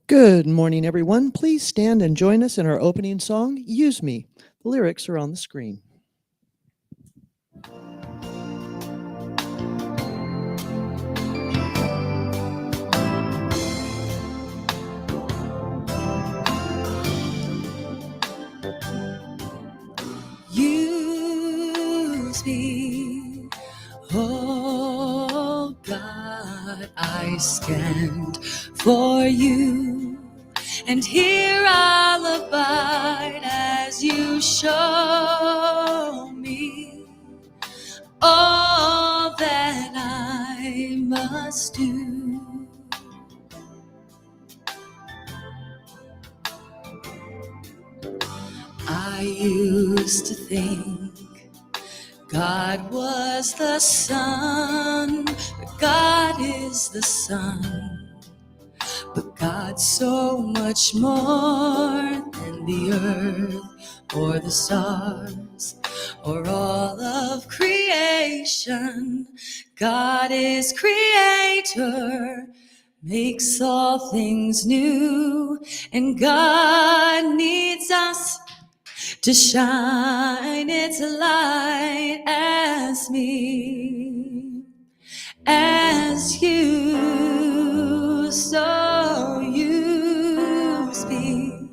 Good morning, everyone. Please stand and join us in our opening song, Use Me. The lyrics are on the screen. Use me, oh God, I stand for you. And here I'll abide as you show me all that I must do. I used to think God was the sun, but God is the sun. But God's so much more than the earth or the stars or all of creation. God is creator, makes all things new, and God needs us to shine its light as me, as you, so use me.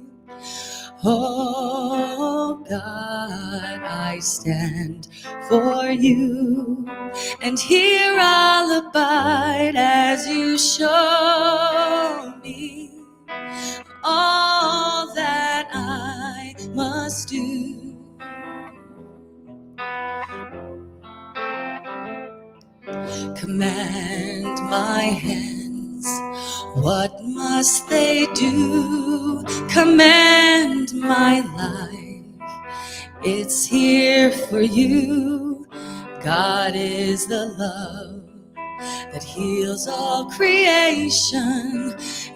Oh God, I stand for you, and here I'll abide as you show me all that I must do. Command my hands, what must they do? Command my life, it's here for you. God is the love that heals all creation.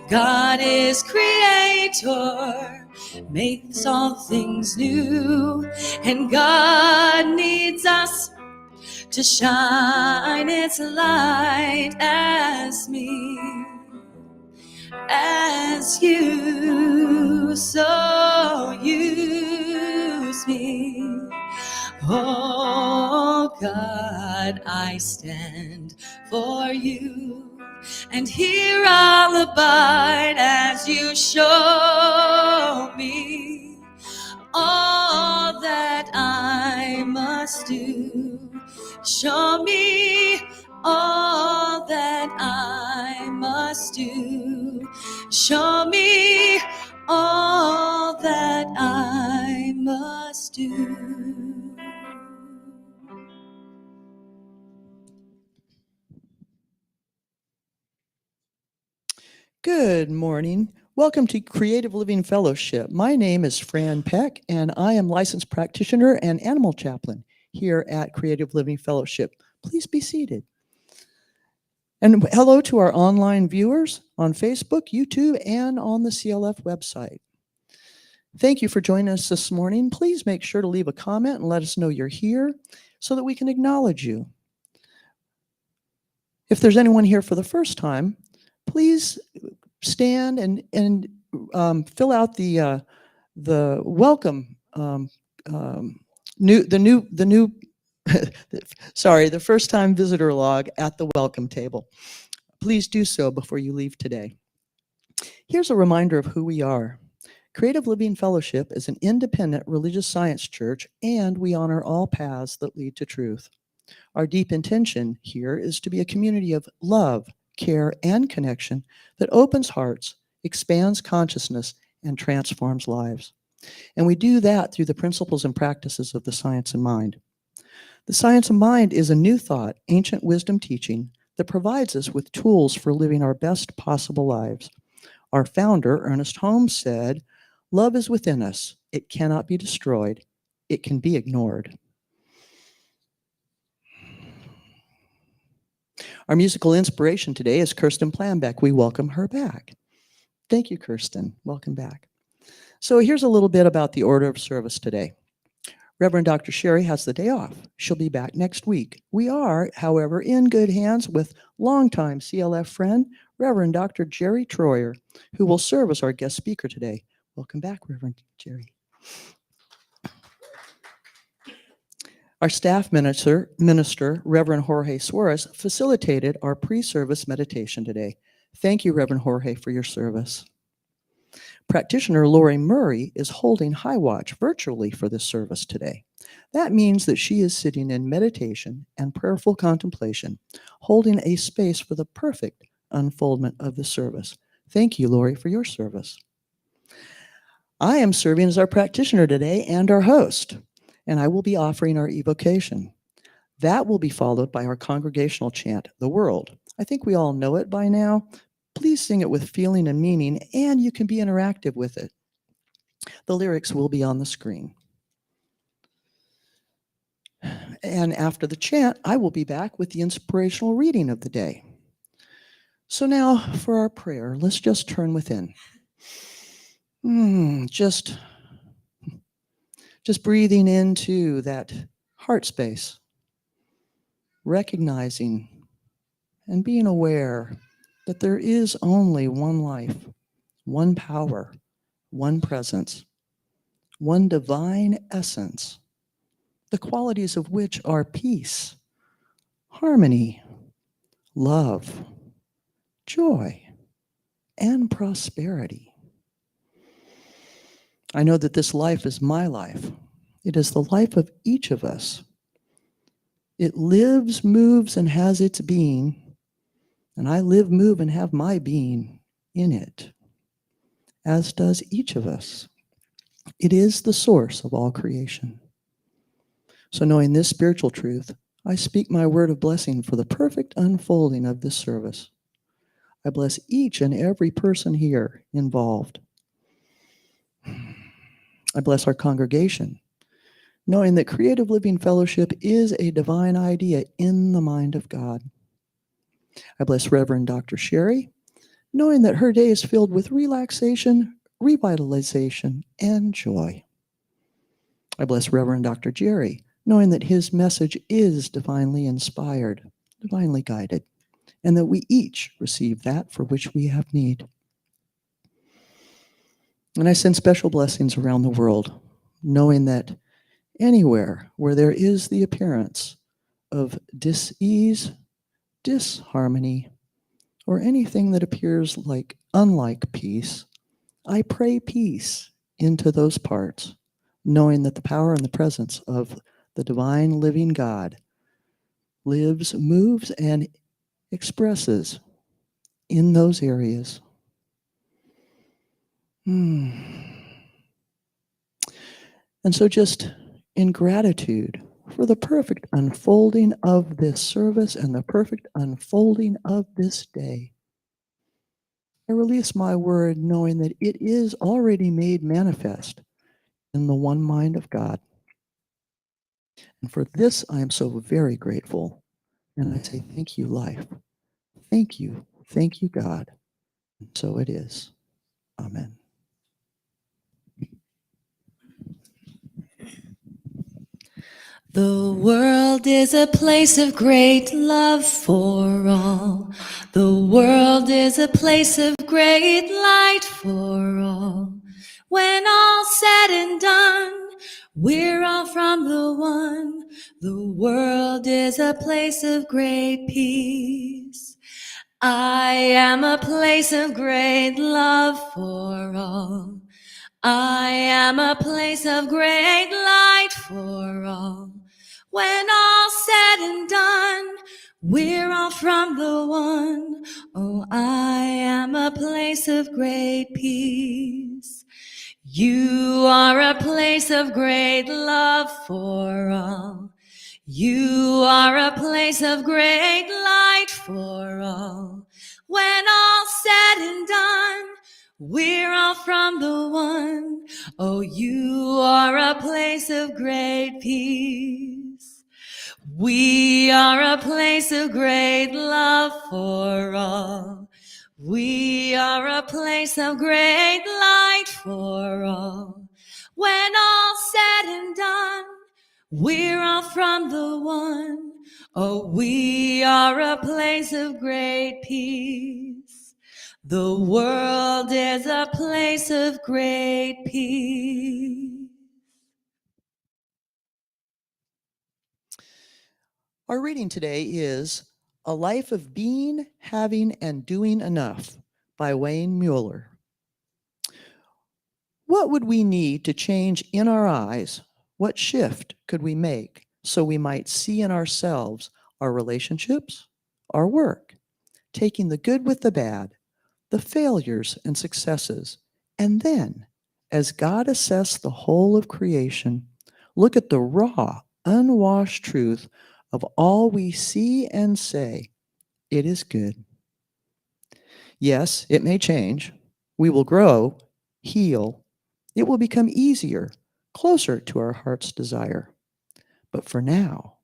God is creator, makes all things new, and God needs us to shine its light as me, as you, so use me. Oh God, I stand for you, and here I'll abide as you show me all that I must do. Show me all that I must do. Show me all that I must do. Good morning. Welcome to Creative Living Fellowship. My name is Fran Peck, and I am licensed practitioner and animal chaplain here at Creative Living Fellowship. Please be seated. And hello to our online viewers on Facebook, YouTube, and on the CLF website. Thank you for joining us this morning. Please make sure to leave a comment and let us know you're here so that we can acknowledge you. If there's anyone here for the first time, please stand and fill out the welcome the first time visitor log at the welcome table. Please do so before you leave today. Here's a reminder of who we are. Creative Living Fellowship is an independent religious science church, and we honor all paths that lead to truth. Our deep intention here is to be a community of love, care, and connection that opens hearts, expands consciousness, and transforms lives. And we do that through the principles and practices of the science of mind. The science of mind is a new thought, ancient wisdom teaching that provides us with tools for living our best possible lives. Our founder, Ernest Holmes, said, "Love is within us. It cannot be destroyed. It can be ignored." Our musical inspiration today is Kirsten Plambeck. We welcome her back. Thank you, Kirsten. Welcome back. So here's a little bit about the order of service today. Reverend Dr. Sherry has the day off. She'll be back next week. We are, however, in good hands with longtime CLF friend, Reverend Dr. Jerry Troyer, who will serve as our guest speaker today. Welcome back, Reverend Jerry. Our staff minister, Reverend Jorge Suarez, facilitated our pre-service meditation today. Thank you, Reverend Jorge, for your service. Practitioner Lori Murray is holding high watch virtually for this service today. That means that she is sitting in meditation and prayerful contemplation, holding a space for the perfect unfoldment of the service. Thank you, Lori, for your service. I am serving as our practitioner today and our host, and I will be offering our evocation. That will be followed by our congregational chant, The World. I think we all know it by now. Please sing it with feeling and meaning, and you can be interactive with it. The lyrics will be on the screen. And after the chant, I will be back with the inspirational reading of the day. So now for our prayer, let's just turn within. Just breathing into that heart space, recognizing and being aware that there is only one life, one power, one presence, one divine essence, the qualities of which are peace, harmony, love, joy, and prosperity. I know that this life is my life. It is the life of each of us. It lives, moves, and has its being, and I live, move, and have my being in it, as does each of us. It is the source of all creation. So knowing this spiritual truth, I speak my word of blessing for the perfect unfolding of this service. I bless each and every person here involved. I bless our congregation, knowing that Creative Living Fellowship is a divine idea in the mind of God. I bless Reverend Dr. Sherry, knowing that her day is filled with relaxation, revitalization, and joy. I bless Reverend Dr. Jerry, knowing that his message is divinely inspired, divinely guided, and that we each receive that for which we have need. And I send special blessings around the world, knowing that anywhere where there is the appearance of dis-ease, disharmony, or anything that appears like unlike peace, I pray peace into those parts, knowing that the power and the presence of the divine living God lives, moves, and expresses in those areas. And so just in gratitude for the perfect unfolding of this service and the perfect unfolding of this day, I release my word knowing that it is already made manifest in the one mind of God. And for this, I am so very grateful. And I say, thank you, life. Thank you, God. And so it is. Amen. The world is a place of great love for all. The world is a place of great light for all. When all's said and done, we're all from the one. The world is a place of great peace. I am a place of great love for all. I am a place of great light for all. When all's said and done, we're all from the one. Oh, I am a place of great peace. You are a place of great love for all. You are a place of great light for all. When all's said and done, we're all from the one. Oh, you are a place of great peace. We are a place of great love for all. We are a place of great light for all. When all's said and done, we're all from the one. Oh, we are a place of great peace. The world is a place of great peace. Our reading today is A Life of Being, Having, and Doing Enough by Wayne Mueller. What would we need to change in our eyes? What shift could we make so we might see in ourselves our relationships, our work, taking the good with the bad, the failures and successes, and then, as God assessed the whole of creation, look at the raw, unwashed truth of all we see and say, it is good. Yes, it may change. We will grow, heal. It will become easier, closer to our heart's desire. But for now,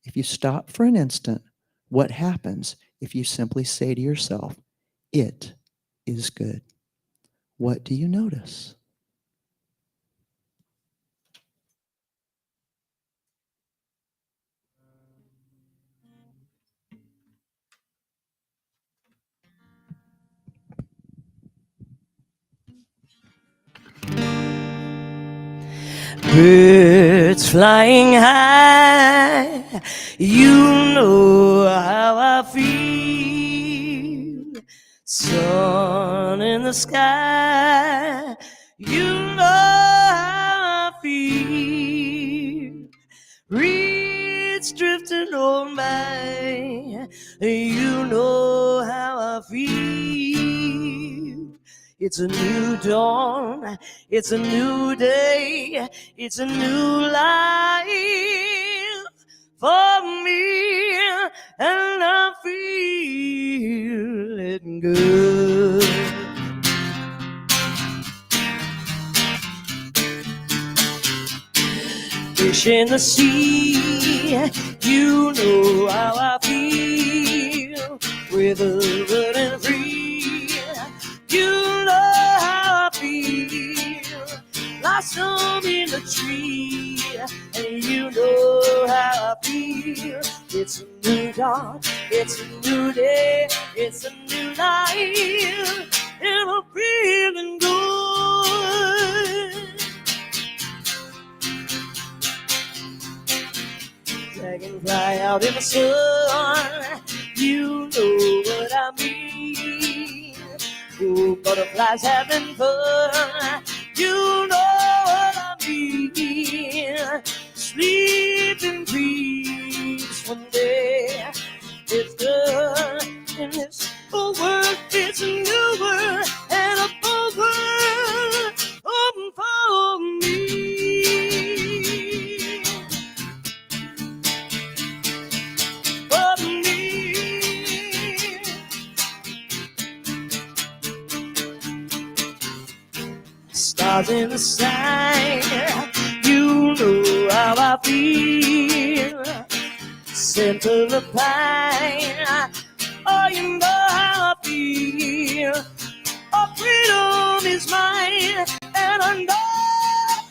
if you stop for an instant, what happens if you simply say to yourself, it is good? What do you notice? Birds flying high, you know how I feel. Sun in the sky, you know how I feel. Reeds drifting on by, you know how I feel. It's a new dawn, it's a new day, it's a new life for me, and I feel it good. Fish in the sea, you know how I feel. Withered and free, you know how I feel. Blossom in the tree, and you know how I feel. It's a new dawn, it's a new day, it's a new life, and I'm feeling good. Dragonfly out in the sun, you know what I mean. Oh, butterflies having fun, you know what I mean. Sleeping dreams one day, it's done in this old world. It's a new world and a full world open for me. stars in the sky. You know how I feel. Scent of the pine. Oh, you know how I feel. Oh, freedom is mine, and I know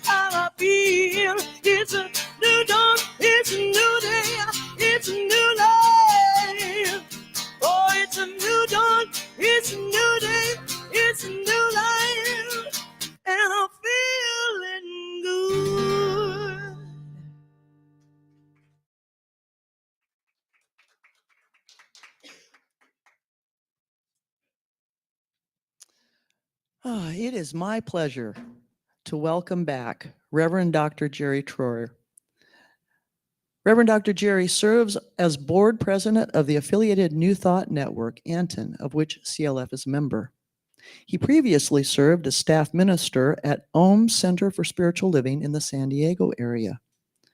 how I feel. It's a new dawn, it's a new day, it's a new life. Oh, it's a new dawn, it's a new day, it's a new life, and I'm feeling good. It is my pleasure to welcome back Reverend Dr. Jerry Troyer. Reverend Dr. Jerry serves as board president of the affiliated New Thought Network, Anton, of which CLF is a member. He previously served as staff minister at Ohm Center for Spiritual Living in the San Diego area.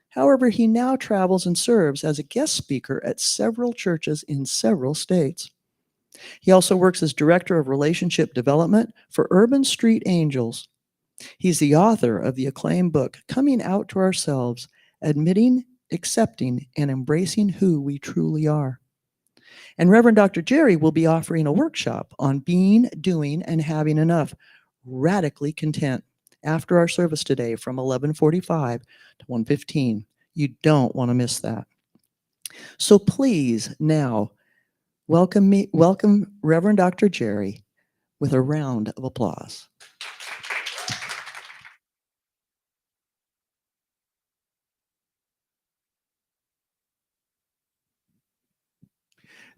However, he now travels and serves as a guest speaker at several churches in several states. He also works as director of relationship development for Urban Street Angels. He's the author of the acclaimed book, Coming Out to Ourselves, Admitting, Accepting, and Embracing Who We Truly Are. And Reverend Dr. Jerry will be offering a workshop on being, doing, and having enough, radically content, after our service today from 11:45 to 1:15. You don't want to miss that. So please now welcome Reverend Dr. Jerry with a round of applause.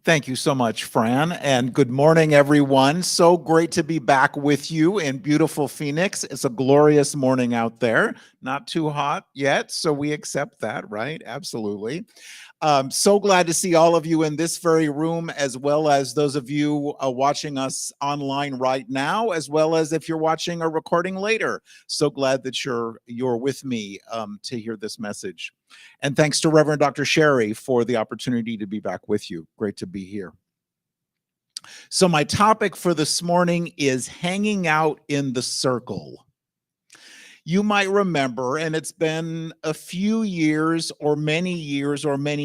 Thank you so much, Fran, and good morning, everyone. So great to be back with you in beautiful Phoenix. It's a glorious morning out there. Not too hot yet, so we accept that, right? Absolutely. So glad to see all of you in this very room, as well as those of you watching us online right now, as well as if you're watching a recording later. So glad that you're with me to hear this message. And thanks to Reverend Dr. Sherry for the opportunity to be back with you. Great to be here. So my topic for this morning is hanging out in the circle. You might remember, and it's been a few years or many,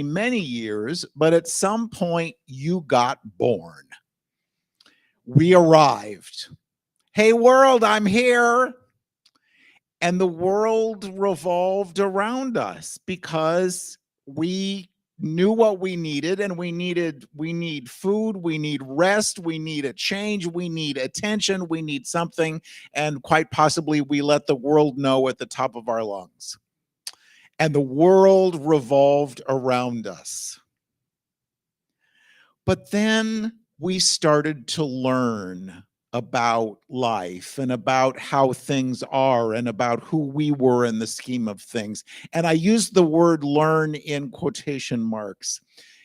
many years, but at some point you got born. We arrived. Hey world, I'm here. And the world revolved around us because we knew what we needed, and we need food, we need rest, we need a change, we need attention, we need something, and quite possibly we let the world know at the top of our lungs. And the world revolved around us. But then we started to learn about life and about how things are and about who we were in the scheme of things. And I use the word learn in quotation marks.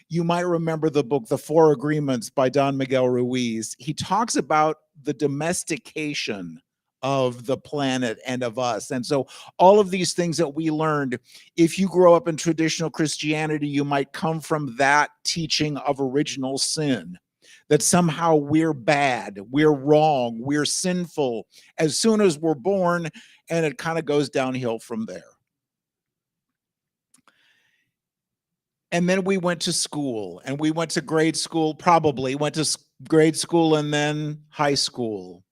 You might remember the book, The Four Agreements by Don Miguel Ruiz. He talks about the domestication of the planet and of us. And so all of these things that we learned, if you grow up in traditional Christianity, you might come from that teaching of original sin, that somehow we're bad, we're wrong, we're sinful as soon as we're born, and it kind of goes downhill from there. And then we went to school, and we went to grade school, probably went to grade school and then high school.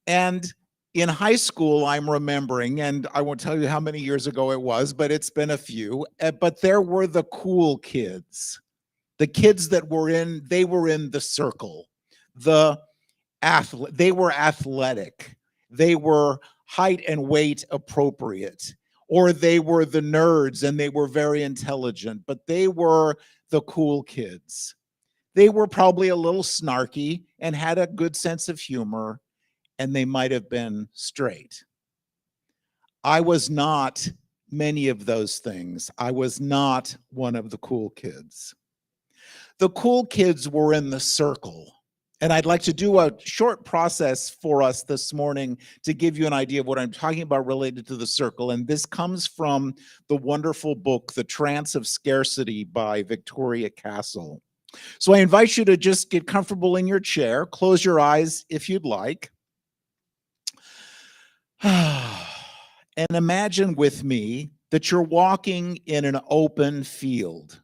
And in high school, I'm remembering, and I won't tell you how many years ago it was, but it's been a few, but there were the cool kids. The kids that they were in the circle. They were athletic. They were height and weight appropriate. Or they were the nerds and they were very intelligent, but they were the cool kids. They were probably a little snarky and had a good sense of humor, and they might have been straight. I was not many of those things. I was not one of the cool kids. The cool kids were in the circle. And I'd like to do a short process for us this morning to give you an idea of what I'm talking about related to the circle. And this comes from the wonderful book, The Trance of Scarcity by Victoria Castle. So I invite you to just get comfortable in your chair, close your eyes if you'd like. And imagine with me that you're walking in an open field.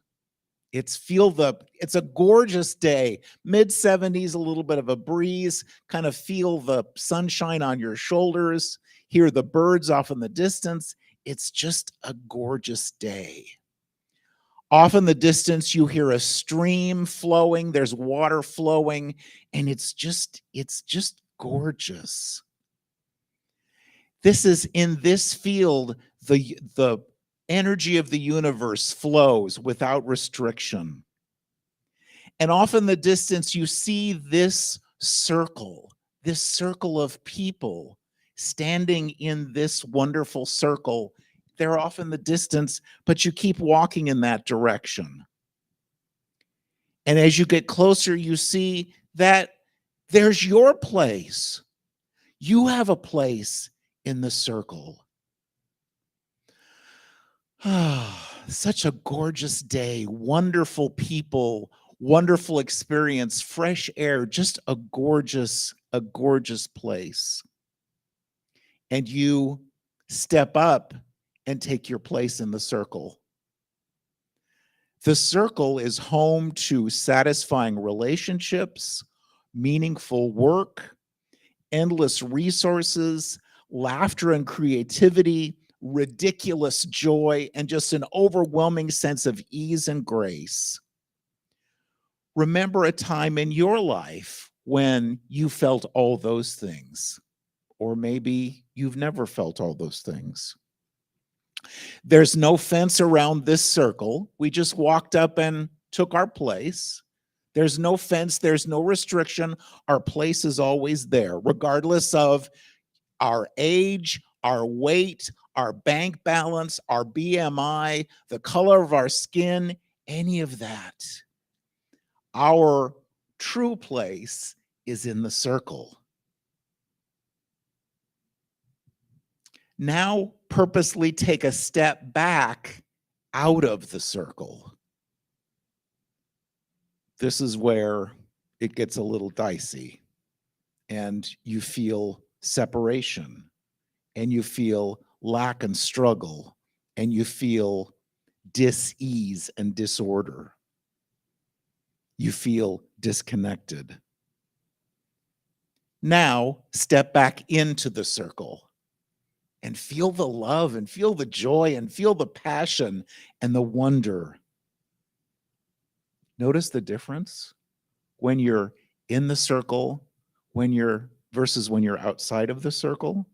It's a gorgeous day, mid 70s, a little bit of a breeze, kind of feel the sunshine on your shoulders, hear the birds off in the distance. It's just a gorgeous day. Off in the distance, you hear a stream flowing, there's water flowing, and it's just gorgeous. This is in this field, the energy of the universe flows without restriction. And off in the distance, you see this circle of people standing in this wonderful circle. They're off in the distance, but you keep walking in that direction. And as you get closer, you see that there's your place. You have a place in the circle. Such a gorgeous day, wonderful people, wonderful experience, fresh air, just a gorgeous place. And you step up and take your place in the circle. The circle is home to satisfying relationships, meaningful work, endless resources, laughter and creativity, ridiculous joy, and just an overwhelming sense of ease and grace. Remember a time in your life when you felt all those things, or maybe you've never felt all those things. There's no fence around this circle. We just walked up and took our place. There's no fence, there's no restriction. Our place is always there, regardless of our age, our weight, our bank balance, our BMI, the color of our skin, any of that. Our true place is in the circle. Now, purposely take a step back out of the circle. This is where it gets a little dicey, and you feel separation, and you feel lack and struggle, and you feel dis-ease and disorder. You feel disconnected. Now, step back into the circle and feel the love and feel the joy and feel the passion and the wonder. Notice the difference when you're in the circle, versus when you're outside of the circle.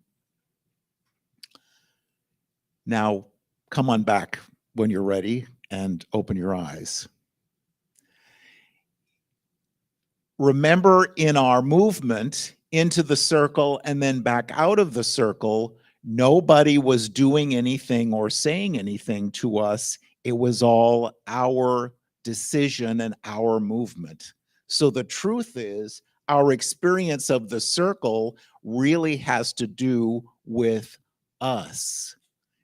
Now, come on back when you're ready and open your eyes. Remember, in our movement into the circle and then back out of the circle, nobody was doing anything or saying anything to us. It was all our decision and our movement. So the truth is, our experience of the circle really has to do with us,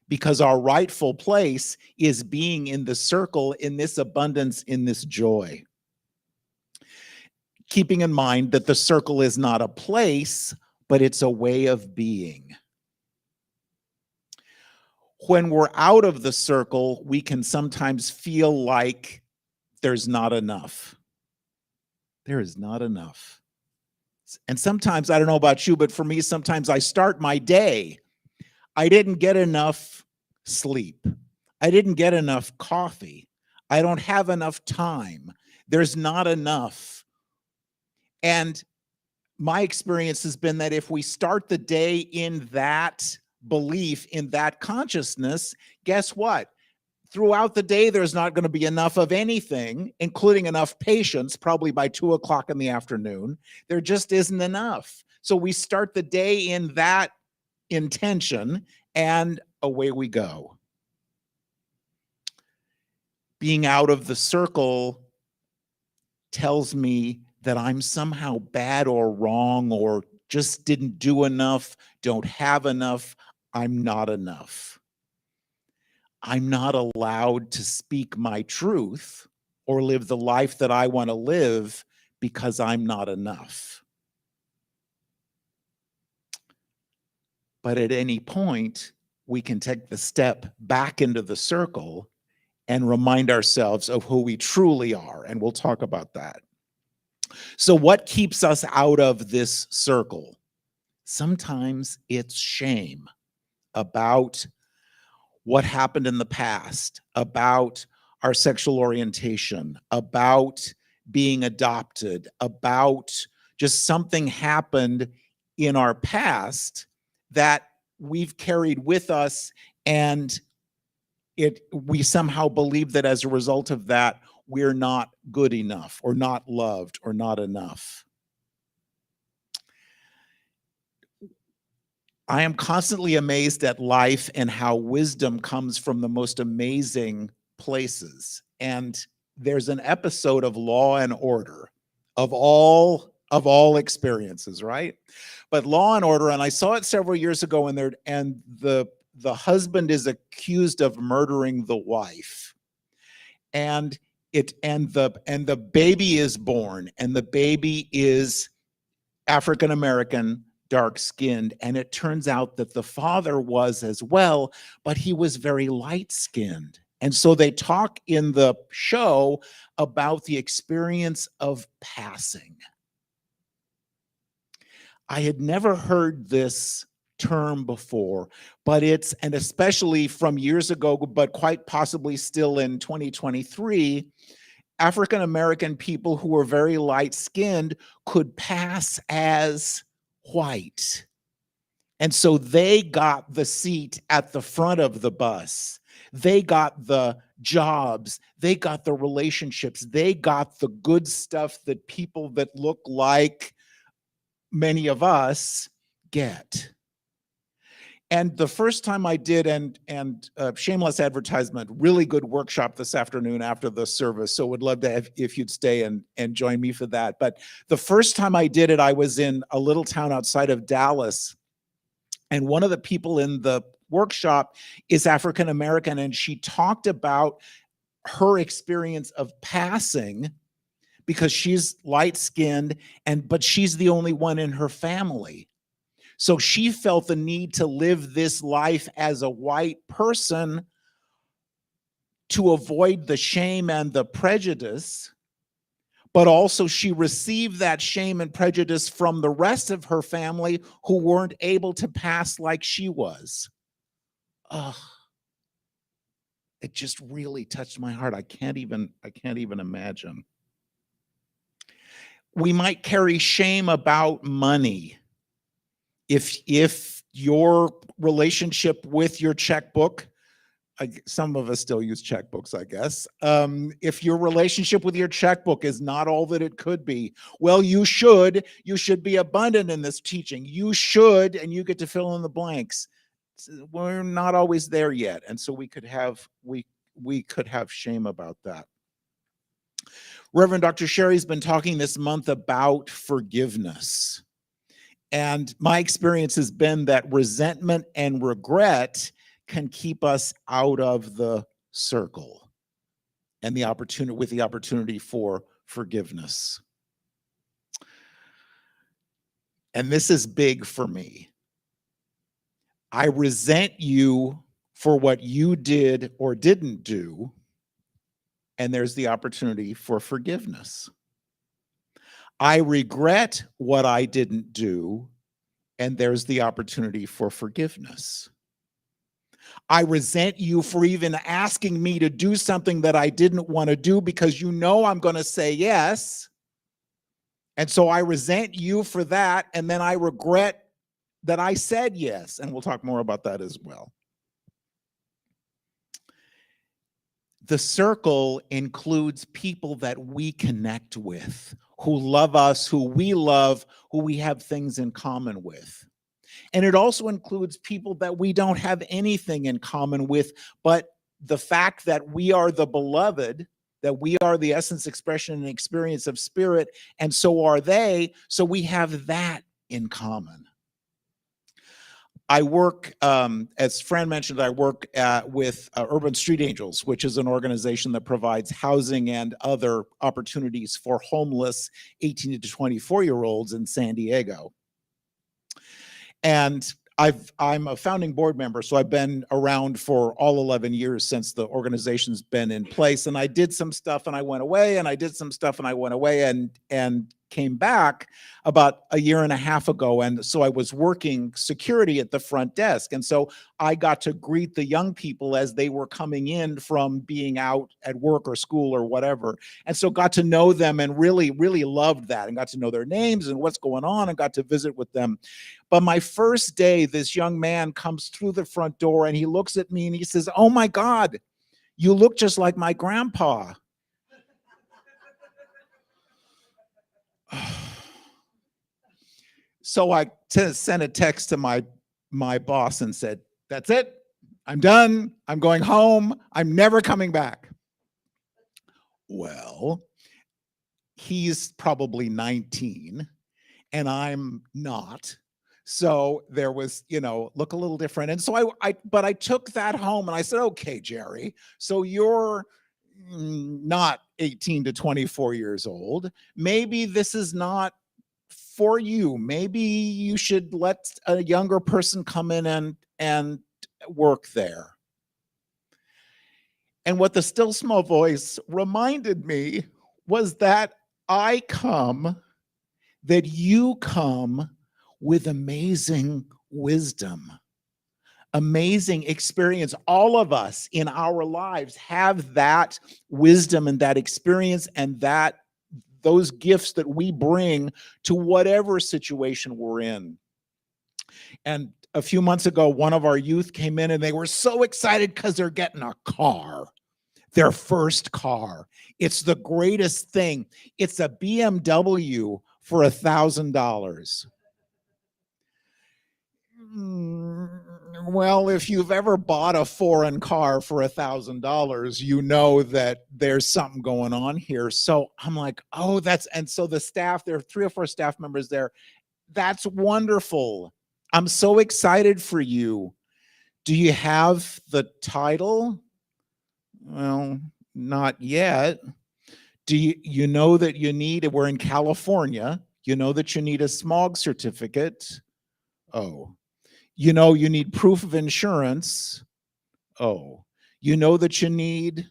because our rightful place is being in the circle, in this abundance, in this joy. Keeping in mind that the circle is not a place, but it's a way of being. When we're out of the circle, we can sometimes feel like there's not enough. There is not enough. And sometimes, I don't know about you, but for me, sometimes I start my day. I didn't get enough sleep. I didn't get enough coffee. I don't have enough time. There's not enough. And my experience has been that if we start the day in that belief, in that consciousness, guess what? Throughout the day, there's not going to be enough of anything, including enough patience, probably by 2 o'clock in the afternoon. There just isn't enough. So we start the day in that intention, and away we go. Being out of the circle tells me that I'm somehow bad or wrong, or just didn't do enough, don't have enough. I'm not enough. I'm not allowed to speak my truth or live the life that I want to live because I'm not enough. But at any point, we can take the step back into the circle and remind ourselves of who we truly are. And we'll talk about that. So what keeps us out of this circle? Sometimes it's shame about what happened in the past, about our sexual orientation, about being adopted, about just something happened in our past that we've carried with us, and we somehow believe that as a result of that, we're not good enough or not loved or not enough. I am constantly amazed at life and how wisdom comes from the most amazing places. And there's an episode of Law and Order of all experiences, right? But Law and Order, and I saw it several years ago, and the husband is accused of murdering the wife. And the baby is born, and the baby is African American, dark-skinned, and it turns out that the father was as well, but he was very light-skinned. And so they talk in the show about the experience of passing. I had never heard this term before, but and especially from years ago, but quite possibly still in 2023, African American people who were very light-skinned could pass as white. And so they got the seat at the front of the bus. They got the jobs. They got the relationships. They got the good stuff that people that look like many of us get. And the first time I did, and shameless advertisement, really good workshop this afternoon after the service. So would love to have, if you'd stay and join me for that. But the first time I did it, I was in a little town outside of Dallas. And one of the people in the workshop is African American. And she talked about her experience of passing because she's light-skinned, but she's the only one in her family. So she felt the need to live this life as a white person to avoid the shame and the prejudice, but also she received that shame and prejudice from the rest of her family who weren't able to pass like she was. Ugh. It just really touched my heart. I can't even imagine. We might carry shame about money. If your relationship with your checkbook, some of us still use checkbooks, I guess. If your relationship with your checkbook is not all that it could be, well, you should be abundant in this teaching. You should, and you get to fill in the blanks. We're not always there yet, and so we could have shame about that. Reverend Dr. Sherry's been talking this month about forgiveness. And my experience has been that resentment and regret can keep us out of the circle and the opportunity for forgiveness. And this is big for me. I resent you for what you did or didn't do, and there's the opportunity for forgiveness. I regret what I didn't do, and there's the opportunity for forgiveness. I resent you for even asking me to do something that I didn't want to do because you know I'm going to say yes. And so I resent you for that, and then I regret that I said yes. And we'll talk more about that as well. The circle includes people that we connect with, who love us, who we love, who we have things in common with. And it also includes people that we don't have anything in common with, but the fact that we are the beloved, that we are the essence, expression, and experience of Spirit, and so are they, so we have that in common. I work, as Fran mentioned, I work with Urban Street Angels, which is an organization that provides housing and other opportunities for homeless 18 to 24-year-olds in San Diego. And I'm a founding board member, so I've been around for all 11 years since the organization's been in place. And I did some stuff and I went away, and I did some stuff and I went away, and came back about a year and a half ago. And so I was working security at the front desk. And so I got to greet the young people as they were coming in from being out at work or school or whatever. And so got to know them and really, really loved that, and got to know their names and what's going on, and got to visit with them. But my first day, this young man comes through the front door and he looks at me and he says, "Oh my God, you look just like my grandpa." So I sent a text to my boss and said, "That's it. I'm done. I'm going home. I'm never coming back." Well, he's probably 19 and I'm not. So there was, look a little different. And so but I took that home and I said, "Okay, Jerry, so you're not 18 to 24 years old. Maybe this is not for you. Maybe you should let a younger person come in and work there." And what the still small voice reminded me was that that you come with amazing wisdom, amazing experience. All of us in our lives have that wisdom and that experience and those gifts that we bring to whatever situation we're in. And a few months ago, one of our youth came in and they were so excited because they're getting a car, their first car. It's the greatest thing. It's a BMW for $1,000. Well, if you've ever bought a foreign car for $1,000, you know that there's something going on here. So I'm like, oh, and so the staff, there are 3 or 4 staff members there. That's wonderful. I'm so excited for you. Do you have the title? Well, not yet. Do you know that you need, we're in California, you know that you need a smog certificate? Oh. You know you need proof of insurance. Oh. You know that you need.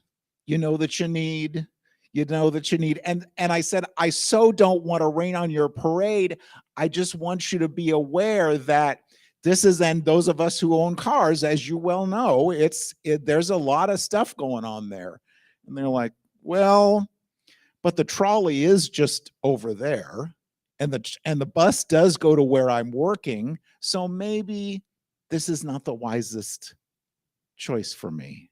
And I said, I so don't want to rain on your parade. I just want you to be aware that this is, and those of us who own cars, as you well know, there's a lot of stuff going on there. And they're like, well, but the trolley is just over there. And the bus does go to where I'm working. So maybe this is not the wisest choice for me.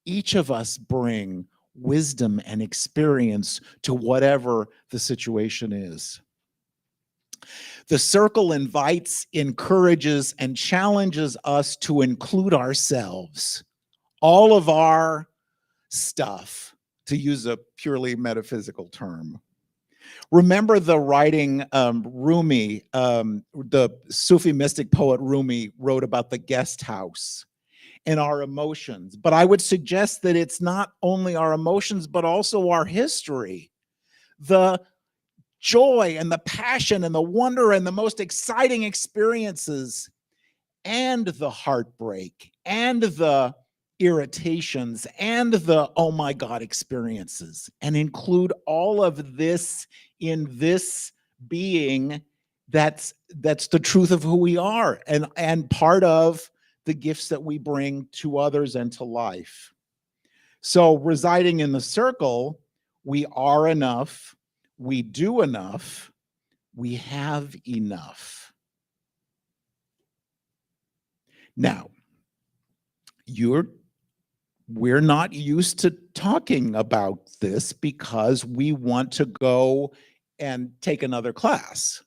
Each of us bring wisdom and experience to whatever the situation is. The circle invites, encourages, and challenges us to include ourselves, all of our stuff, to use a purely metaphysical term. Remember the writing, Rumi, the Sufi mystic poet Rumi wrote about the guest house and our emotions. But I would suggest that it's not only our emotions, but also our history. The joy and the passion and the wonder and the most exciting experiences and the heartbreak and the irritations and the oh my God experiences, and include all of this in this being that's the truth of who we are and part of the gifts that we bring to others and to life. So residing in the circle, we are enough, we do enough, we have enough. Now, we're not used to talking about this because we want to go and take another class.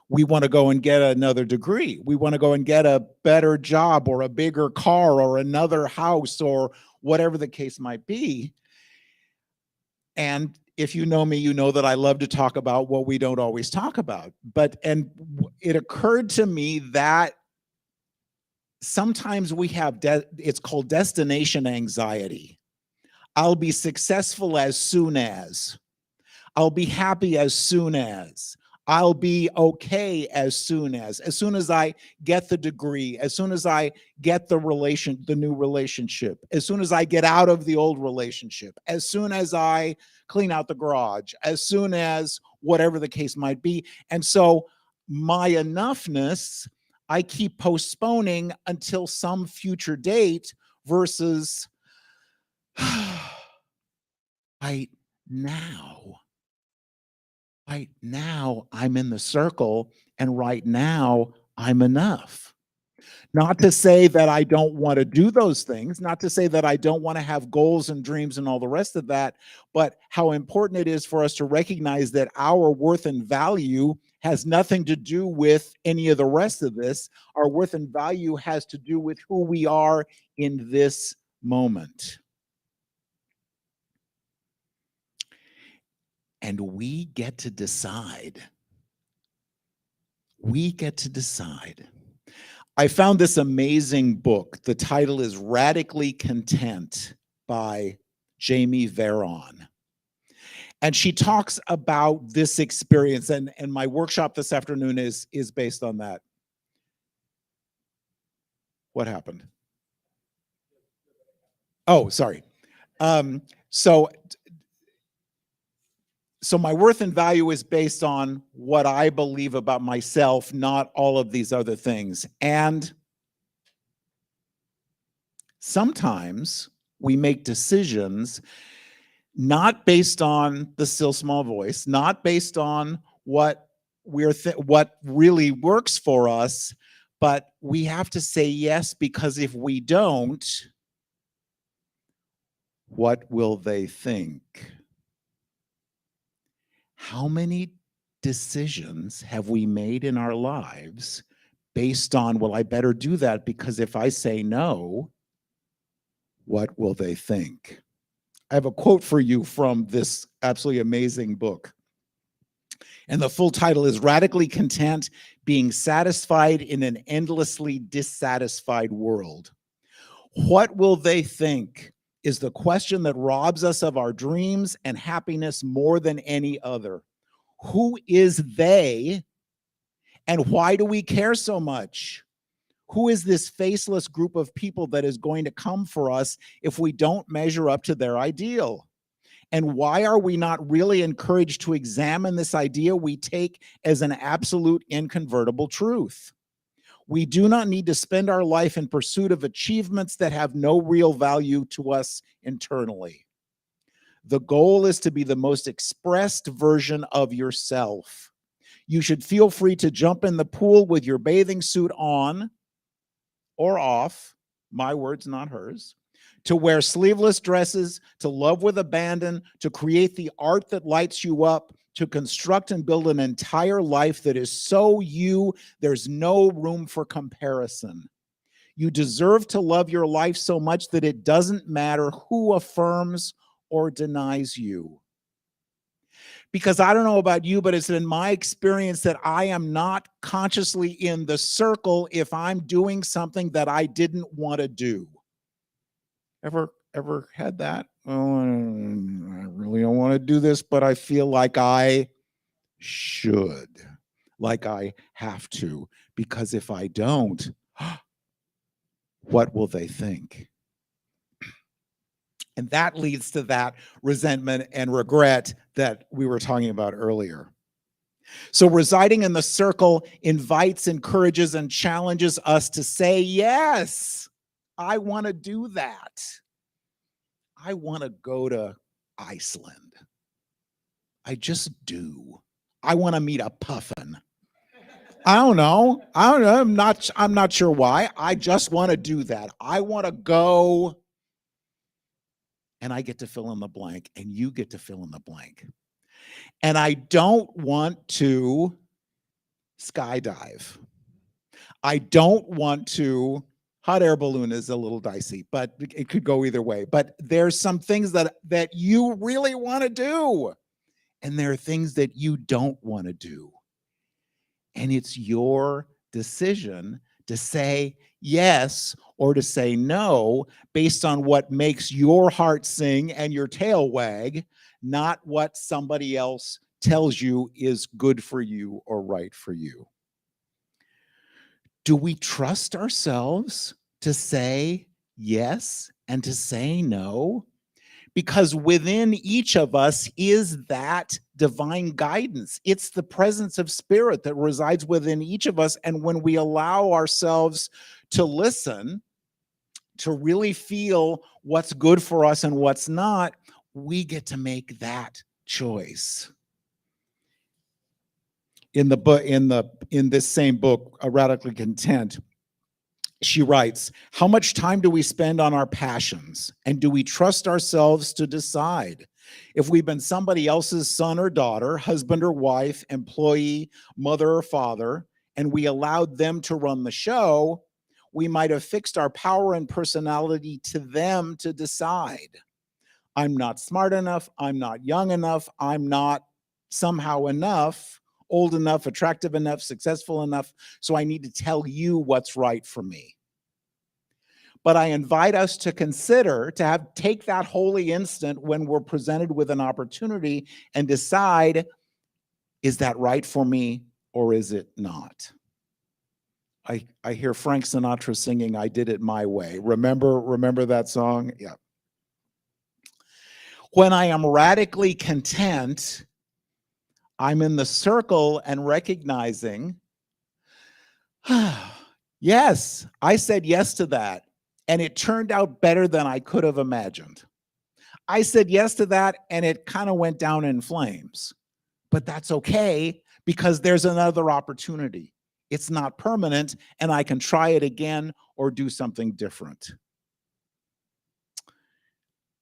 We want to go and get another degree. We want to go and get a better job or a bigger car or another house or whatever the case might be. And if you know me, you know that I love to talk about what we don't always talk about. And it occurred to me that sometimes we have, it's called destination anxiety. I'll be successful as soon as. I'll be happy as soon as. I'll be okay as soon as I get the degree, as soon as I get the new relationship, as soon as I get out of the old relationship, as soon as I clean out the garage, as soon as whatever the case might be. And so my enoughness, I keep postponing until some future date versus right now. Right now, I'm in the circle, and right now, I'm enough. Not to say that I don't want to do those things, not to say that I don't want to have goals and dreams and all the rest of that, but how important it is for us to recognize that our worth and value has nothing to do with any of the rest of this. Our worth and value has to do with who we are in this moment. And we get to decide. We get to decide. I found this amazing book. The title is Radically Content by Jamie Veron. And she talks about this experience, and my workshop this afternoon is based on that. What happened? Oh, sorry. So my worth and value is based on what I believe about myself, not all of these other things. And sometimes we make decisions not based on the still small voice, not based on what what really works for us, but we have to say yes, because if we don't, what will they think? How many decisions have we made in our lives based on, well, I better do that because if I say no, what will they think? I have a quote for you from this absolutely amazing book. And the full title is Radically Content, Being Satisfied in an Endlessly Dissatisfied World. What will they think is the question that robs us of our dreams and happiness more than any other. Who is they, and why do we care so much? Who is this faceless group of people that is going to come for us if we don't measure up to their ideal? And why are we not really encouraged to examine this idea we take as an absolute inconvertible truth? We do not need to spend our life in pursuit of achievements that have no real value to us internally. The goal is to be the most expressed version of yourself. You should feel free to jump in the pool with your bathing suit on or off, my words, not hers, to wear sleeveless dresses, to love with abandon, to create the art that lights you up, to construct and build an entire life that is so you, there's no room for comparison. You deserve to love your life so much that it doesn't matter who affirms or denies you. Because I don't know about you, but it's in my experience that I am not consciously in the circle if I'm doing something that I didn't want to do. Ever had that? Oh, I really don't want to do this, but I feel like I should, like I have to, because if I don't, what will they think? And that leads to that resentment and regret that we were talking about earlier. So residing in the circle invites, encourages, and challenges us to say, yes, I want to do that. I want to go to Iceland. I just do. I want to meet a puffin. I don't know. I'm not sure why. I just want to do that. I want to go. And I get to fill in the blank, and you get to fill in the blank. And I don't want to skydive. I don't want to, hot air balloon is a little dicey, but it could go either way. But there's some things that you really want to do. And there are things that you don't want to do. And it's your decision to say yes or to say no based on what makes your heart sing and your tail wag, not what somebody else tells you is good for you or right for you? Do we trust ourselves to say yes and to say no? Because within each of us is that divine guidance. It's the presence of spirit that resides within each of us. And when we allow ourselves to listen, to really feel what's good for us and what's not, we get to make that choice. In the book, in this same book, Radically Content, she writes, how much time do we spend on our passions? And do we trust ourselves to decide? If we've been somebody else's son or daughter, husband or wife, employee, mother or father, and we allowed them to run the show, we might have fixed our power and personality to them to decide. I'm not smart enough. I'm not young enough. I'm not somehow enough, old enough, attractive enough, successful enough. So I need to tell you what's right for me. But I invite us to consider, to take that holy instant when we're presented with an opportunity and decide, is that right for me or is it not? I hear Frank Sinatra singing, I Did It My Way. Remember that song? Yeah. When I am radically content, I'm in the circle and recognizing, yes, I said yes to that. And it turned out better than I could have imagined. I said yes to that and it kind of went down in flames. But that's okay because there's another opportunity. It's not permanent and I can try it again or do something different.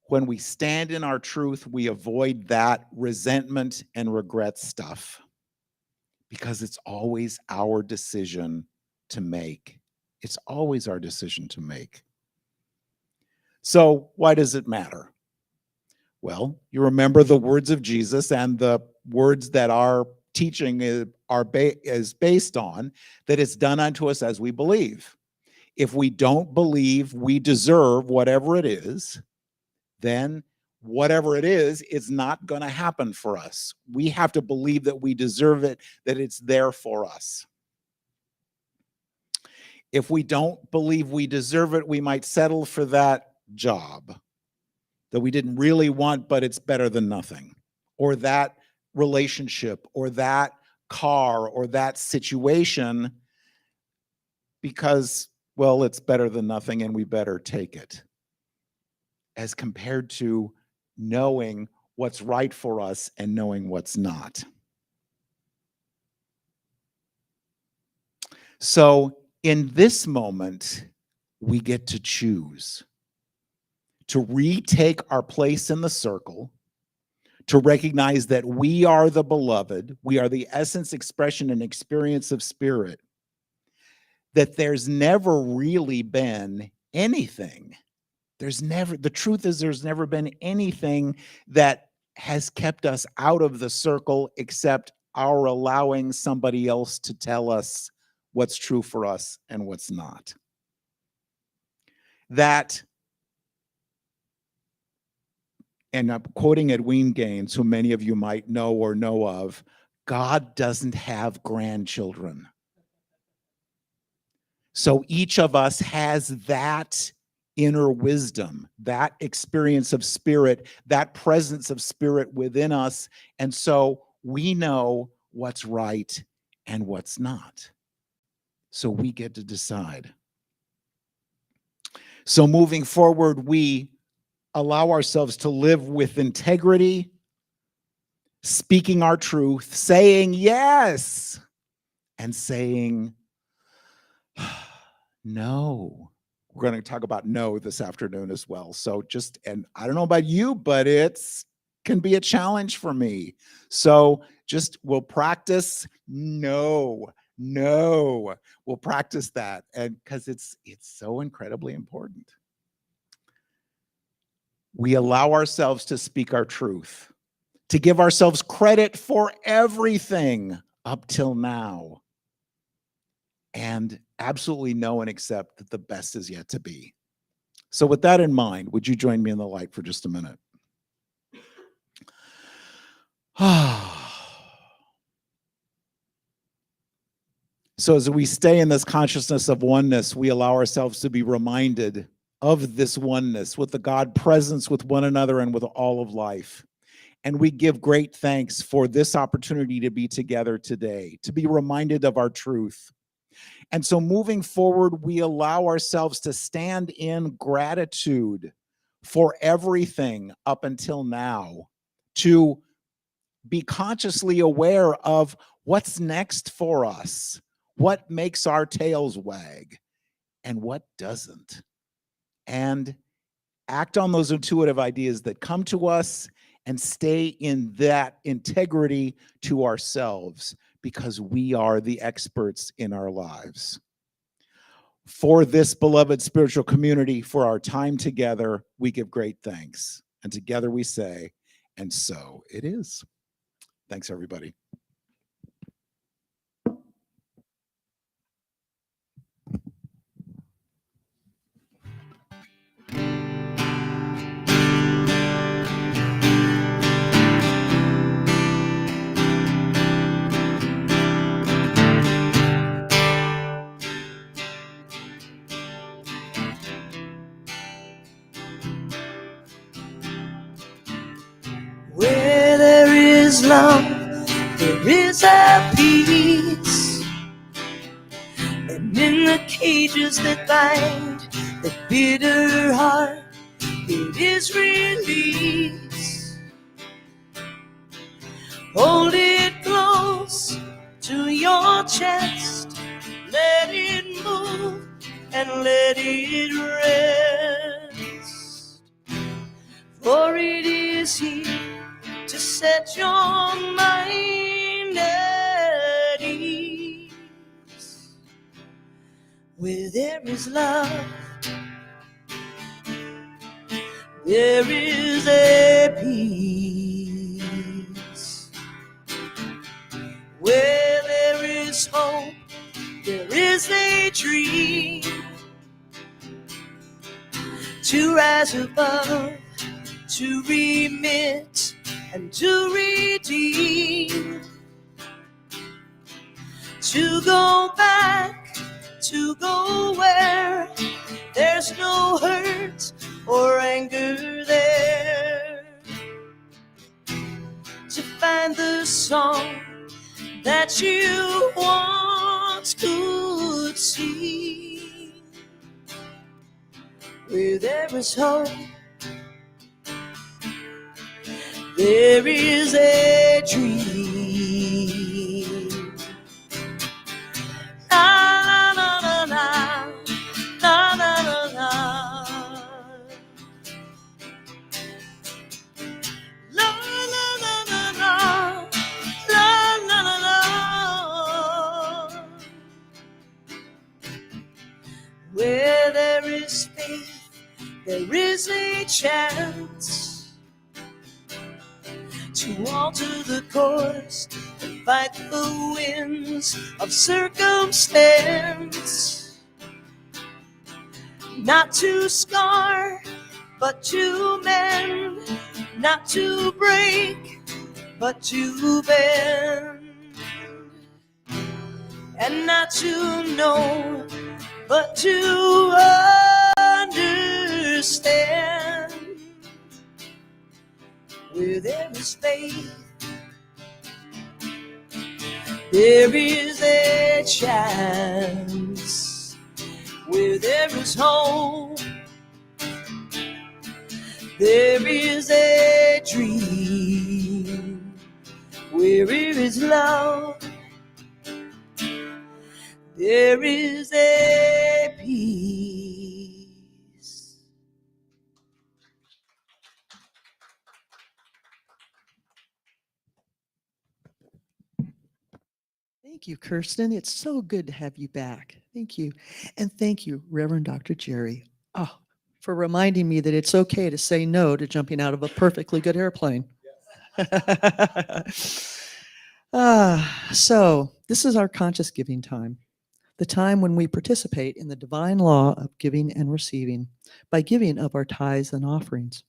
When we stand in our truth, we avoid that resentment and regret stuff because it's always our decision to make. It's always our decision to make. So why does it matter? Well, you remember the words of Jesus and the words that our teaching is based on, that it's done unto us as we believe. If we don't believe we deserve whatever it is, then whatever it is not going to happen for us. We have to believe that we deserve it, that it's there for us. If we don't believe we deserve it, we might settle for that job that we didn't really want, but it's better than nothing, or that relationship, or that car, or that situation, because, well, it's better than nothing and we better take it, as compared to knowing what's right for us and knowing what's not. So in this moment, we get to choose to retake our place in the circle, to recognize that we are the beloved, we are the essence, expression, and experience of spirit, that there's never really been anything. The truth is there's never been anything that has kept us out of the circle except our allowing somebody else to tell us what's true for us and what's not. That, and I'm quoting Edwene Gaines, who many of you might know or know of, God doesn't have grandchildren. So each of us has that inner wisdom, that experience of spirit, that presence of spirit within us. And so we know what's right and what's not. So we get to decide. So moving forward, we allow ourselves to live with integrity, speaking our truth, saying yes, and saying no. We're going to talk about no this afternoon as well. So and I don't know about you, but can be a challenge for me. So we'll practice no. We'll practice that, and because it's so incredibly important. We allow ourselves to speak our truth, to give ourselves credit for everything up till now, and absolutely know and accept that the best is yet to be. So with that in mind, would you join me in the light for just a minute? So as we stay in this consciousness of oneness, we allow ourselves to be reminded of this oneness with the God presence with one another and with all of life. And we give great thanks for this opportunity to be together today, to be reminded of our truth. And so moving forward, we allow ourselves to stand in gratitude for everything up until now, to be consciously aware of what's next for us, what makes our tails wag, and what doesn't. And act on those intuitive ideas that come to us and stay in that integrity to ourselves, because we are the experts in our lives. For this beloved spiritual community, for our time together, we give great thanks. And together we say, and so it is. Thanks, everybody. Where there is love, there is a peace. And in the cages that bind the bitter heart, it is release. Hold it close to your chest. Let it move and let it rest. For it is here to set your mind at ease. Where there is love, there is a peace. Where there is hope, there is a dream. To rise above, to remit and to redeem, to go back, to go where there's no hurt or anger there, to find the song that you once could sing. Where there is hope, there is a dream. Na na na na na na na na. La la la la la la la la la. Where there is faith, there is a chance to alter the course and fight the winds of circumstance. Not to scar, but to mend. Not to break, but to bend. And not to know, but to understand. Where there is faith, there is a chance. Where there is hope, there is a dream. Where there is love, there is a peace. Thank you, Kirsten. It's so good to have you back. Thank you. And thank you, Reverend Dr. Jerry, for reminding me that it's okay to say no to jumping out of a perfectly good airplane. So this is our conscious giving time, the time when we participate in the divine law of giving and receiving by giving of our tithes and offerings.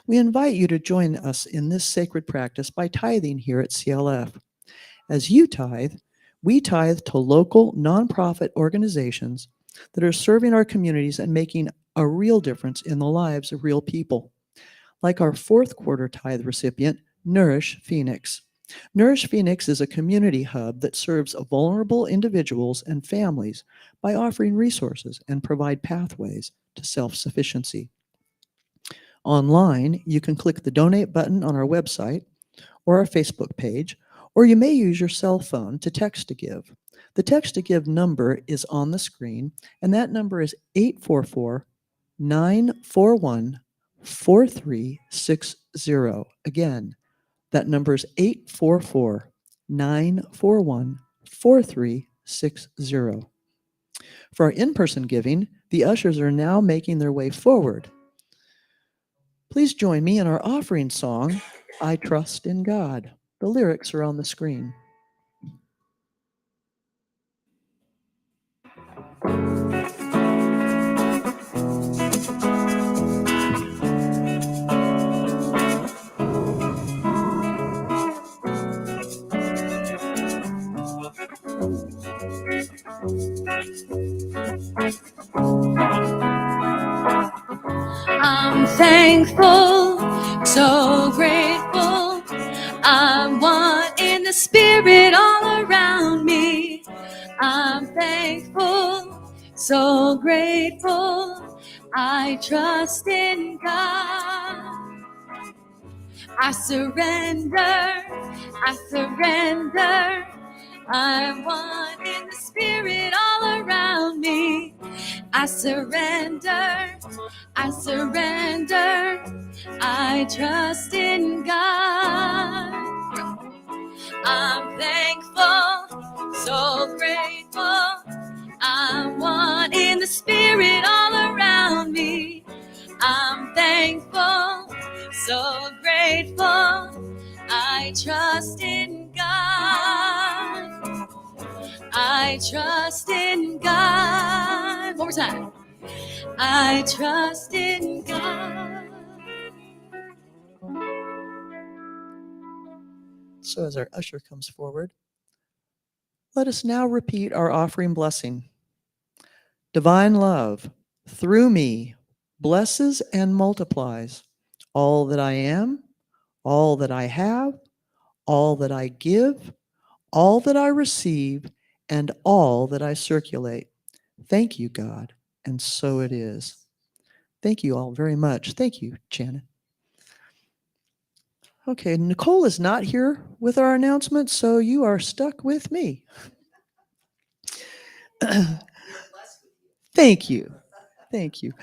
We invite you to join us in this sacred practice by tithing here at CLF. As you tithe, We tithe to local nonprofit organizations that are serving our communities and making a real difference in the lives of real people, like our fourth quarter tithe recipient, Nourish Phoenix. Nourish Phoenix is a community hub that serves vulnerable individuals and families by offering resources and provide pathways to self-sufficiency. Online, you can click the donate button on our website or our Facebook page, or you may use your cell phone to text to give. The text to give number is on the screen, and that number is 844-941-4360. Again, that number is 844-941-4360. For our in-person giving, the ushers are now making their way forward. Please join me in our offering song, I Trust in God. The lyrics are on the screen. I'm thankful, so grateful. I'm one in the spirit all around me. I'm thankful, so grateful. I trust in God. I surrender. I'm one in the spirit all around me. I surrender. I trust in God. I'm thankful, so grateful. I'm one in the spirit all around me. I'm thankful, so grateful. I trust in God. I trust in God. One more time. I trust in God. So as our usher comes forward, let us now repeat our offering blessing. Divine love, through me, blesses and multiplies all that I am, all that I have, all that I give, all that I receive, and all that I circulate. Thank you, God, and so it is. Thank you all very much. Thank you, Janet. Okay, Nicole is not here with our announcement, so you are stuck with me. Thank you. Thank you.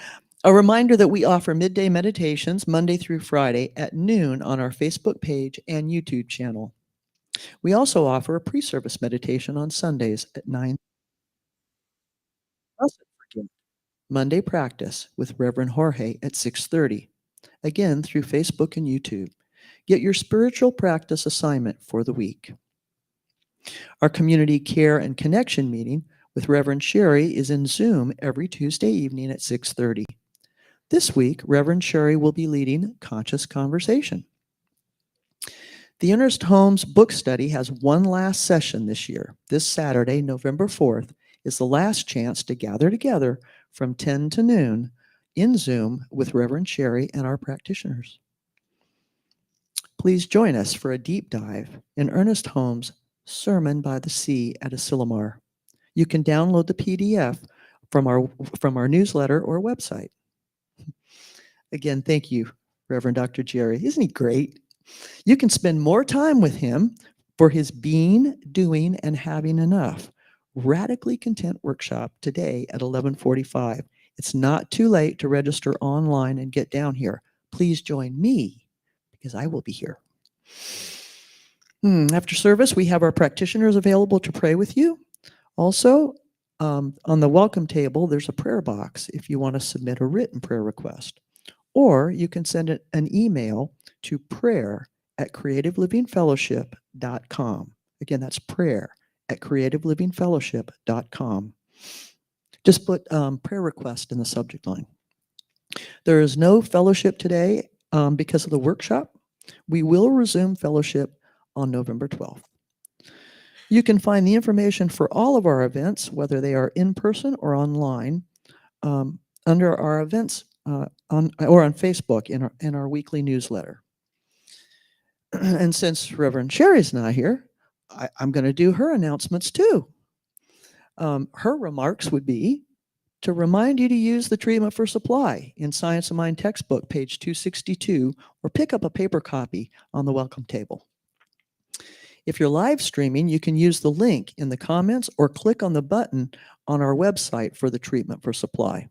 A reminder that we offer midday meditations Monday through Friday at noon on our Facebook page and YouTube channel. We also offer a pre-service meditation on Sundays at 9. Monday practice with Reverend Jorge at 6:30, again through Facebook and YouTube. Get your spiritual practice assignment for the week. Our community care and connection meeting with Reverend Sherry is in Zoom every Tuesday evening at 6:30. This week, Reverend Sherry will be leading Conscious Conversation. The Ernest Holmes book study has one last session this year. This Saturday, November 4th, is the last chance to gather together from 10 to noon in Zoom with Reverend Sherry and our practitioners. Please join us for a deep dive in Ernest Holmes' Sermon by the Sea at Asilomar. You can download the PDF from our newsletter or website. Again, thank you, Reverend Dr. Jerry. Isn't he great? You can spend more time with him for his Being, Doing, and Having Enough Radically Content workshop today at 11:45. It's not too late to register online and get down here. Please join me because I will be here. After service, we have our practitioners available to pray with you. Also, on the welcome table, there's a prayer box if you want to submit a written prayer request. Or you can send an email to prayer@creativelivingfellowship.com. Again, that's prayer@creativelivingfellowship.com. Just put prayer request in the subject line. There is no fellowship today because of the workshop. We will resume fellowship on November 12th. You can find the information for all of our events, whether they are in person or online, under our events on Facebook in our weekly newsletter. And since Reverend Sherry's not here, I'm going to do her announcements too. Her remarks would be to remind you to use the treatment for supply in Science of Mind textbook, page 262, or pick up a paper copy on the welcome table. If you're live streaming, you can use the link in the comments or click on the button on our website for the treatment for supply.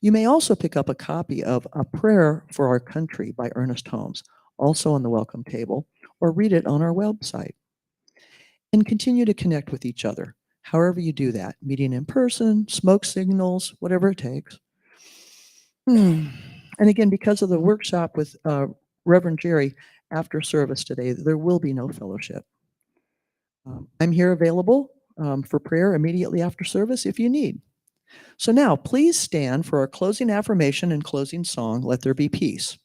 You may also pick up a copy of A Prayer for Our Country by Ernest Holmes, also on the welcome table, or read it on our website. And continue to connect with each other, however you do that, meeting in person, smoke signals, whatever it takes. And again, because of the workshop with Reverend Jerry after service today, there will be no fellowship. I'm here available for prayer immediately after service if you need. So now, please stand for our closing affirmation and closing song, Let There Be Peace.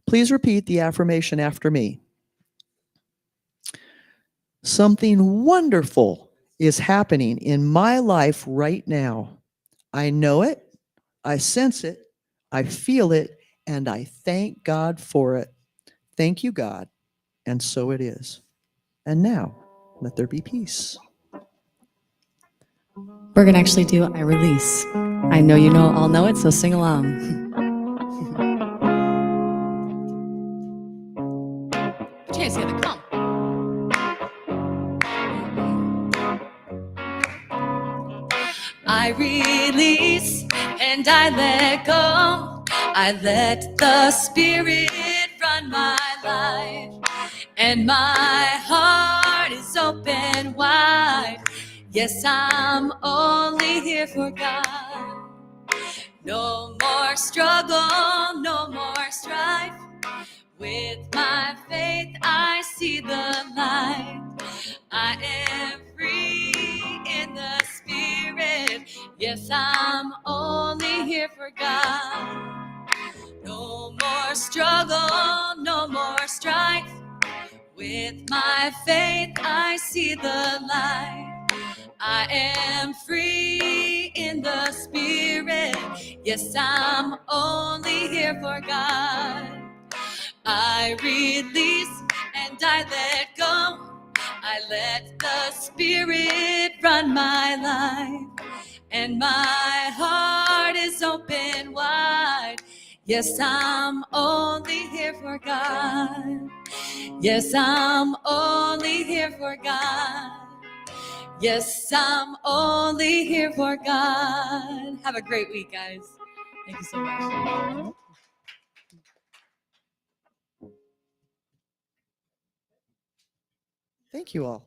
Please repeat the affirmation after me. Something wonderful is happening in my life right now. I know it, I sense it, I feel it, and I thank God for it. Thank you, God, and so it is. And now, let there be peace. We're going to actually do I Release. I know you all know it, so sing along. Put your hands together, come on. I release and I let go. I let the Spirit run my life, and my heart is open wide. Yes, I'm only here for God. No more struggle, no more strife. With my faith, I see the light. I am free in the Spirit. Yes, I'm only here for God. No more struggle, no more strife. With my faith, I see the light. I am free in the Spirit. Yes, I'm only here for God. I release and I let go. I let the Spirit run my life, and my heart is open wide. Yes, I'm only here for God. Yes, I'm only here for God. Yes, I'm only here for God. Have a great week, guys. Thank you so much. Thank you all.